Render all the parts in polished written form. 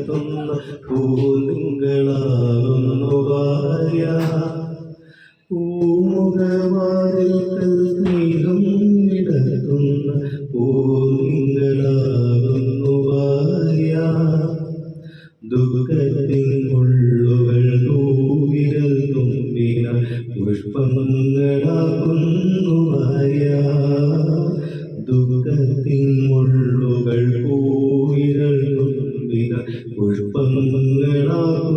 വിടർത്തുന്ന പൂതിങ്കളാകുന്നു ഭാര്യ. പൂമുഖവാതിൽക്കൽ സ്നേഹം വിടർത്തുന്ന പൂതിങ്കളാകുന്നു ഭാര്യ. ദുഃഖത്തിൻ മുള്ളുകൾ തൂവിരൽ തുമ്പിന പുഷ്പങ്ങളാകുന്നു ഭാര്യ. ദുഃഖത്തിൻ മുള്ളുകൾ പൂവിരൽ തുമ്പിന പുഷ്പങ്ങളാകുന്നു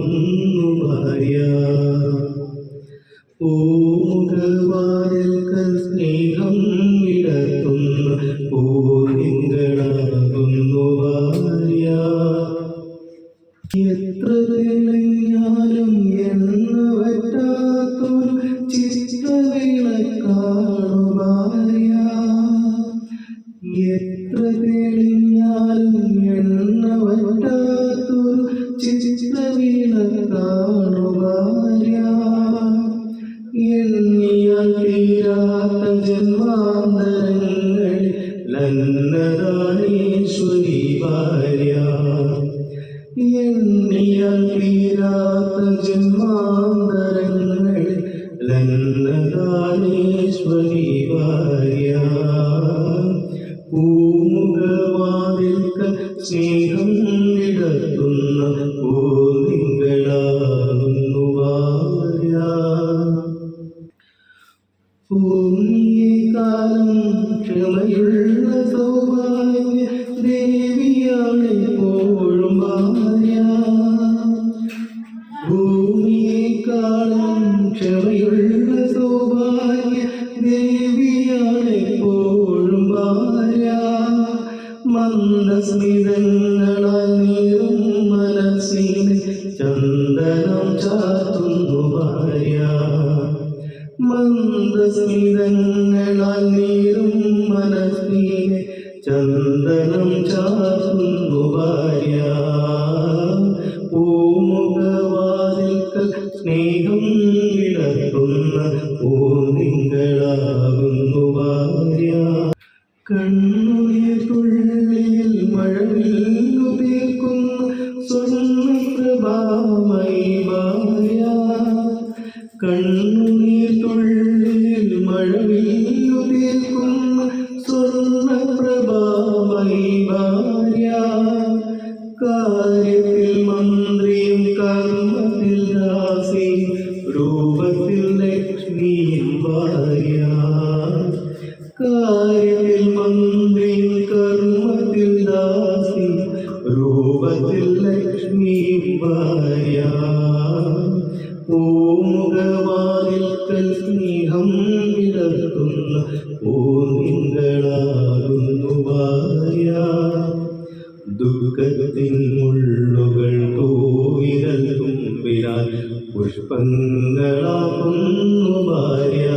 ഭാര്യ. പൂമുഖവാതിൽക്കൽ സ്നേഹം വിടർത്തുന്ന പൂതിങ്കളാകുന്നു ഭാര്യ. എത്ര തെളിഞ്ഞാലും എണ്ണ വറ്റാത്തൊരു ചിത്രവിളക്കാണു ഭാര്യ. എത്ര തെളിഞ്ഞാലും എണ്ണ വറ്റാത്തൊരു ചിത്രവിളക്കാണു ഭാര്യ. എണ്ണിയാൽ തീരാത്ത ജന്മാന്തരങ്ങളിൽ ലന്നദാനേശ്വരി ഭാര്യ. എണ്ണിയാൽ തീരാത്ത ജന്മാന്തരങ്ങളിൽ ലന്നദാനേശ്വരി ഭാര്യ. പൂമുഖവാതിൽക്കൽ സ്നേഹം വിടർത്തുന്ന പൂതിങ്കളാകുന്നു ഭാര്യ. ഭൂമിയെക്കാളും ക്ഷമയുള്ള സൗഭാഗ്യ ദേവിയാണ് എപ്പോഴും ഭാര്യ. ഭൂമിയെക്കാളും ക്ഷമയുള്ള സൗഭാഗ്യ ദേവിയാണ് എപ്പോഴും ഭാര്യ. മന്ദസ്മിതങ്ങളാൽ നീറും മനസ്സിന് ചന്ദനം ചാർത്തുന്നു ഭാര്യ. മന്ദസ്മിതങ്ങളാൽ നീറും മനസ്സിന് ചന്ദനം ചാർത്തുന്നു ഭാര്യ. പൂമുഖവാതിൽക്കൽ സ്നേഹം വിടർത്തുന്ന പൂതിങ്കളാകുന്നു ഭാര്യ. കണ്ണുനീർ തുള്ളിയിൽ മഴവില്ലു തീർക്കുന്ന സ്വർണ്ണപ്രഭാമയി ഭാര്യ. കണ്ണുനീർ തുള്ളിയിൽ മഴവില്ലു തീർക്കുന്ന സ്വർണ്ണപ്രഭാമയി ഭാര്യ. കാര്യത്തിൽ മന്ത്രിയും കർമ്മത്തിൽ ദാസിയും രൂപത്തിൽ ലക്ഷ്മിയും ഭാര്യ. കാര്യത്തിൽ മന്ത്രിയും കർമ്മത്തിൽ ദാസിയും രൂപത്തിൽ ലക്ഷ്മിയും ഭാര്യ. പൂമുഖവാതിൽക്കൽ സ്നേഹം വിടർത്തുന്ന പൂതിങ്കളാകുന്നു ഭാര്യ. ദുഃഖത്തിൻ മുള്ളുകൾ തൂവിരൽ തുമ്പിനാൽ പുഷ്പങ്ങളാകുന്നു ഭാര്യ.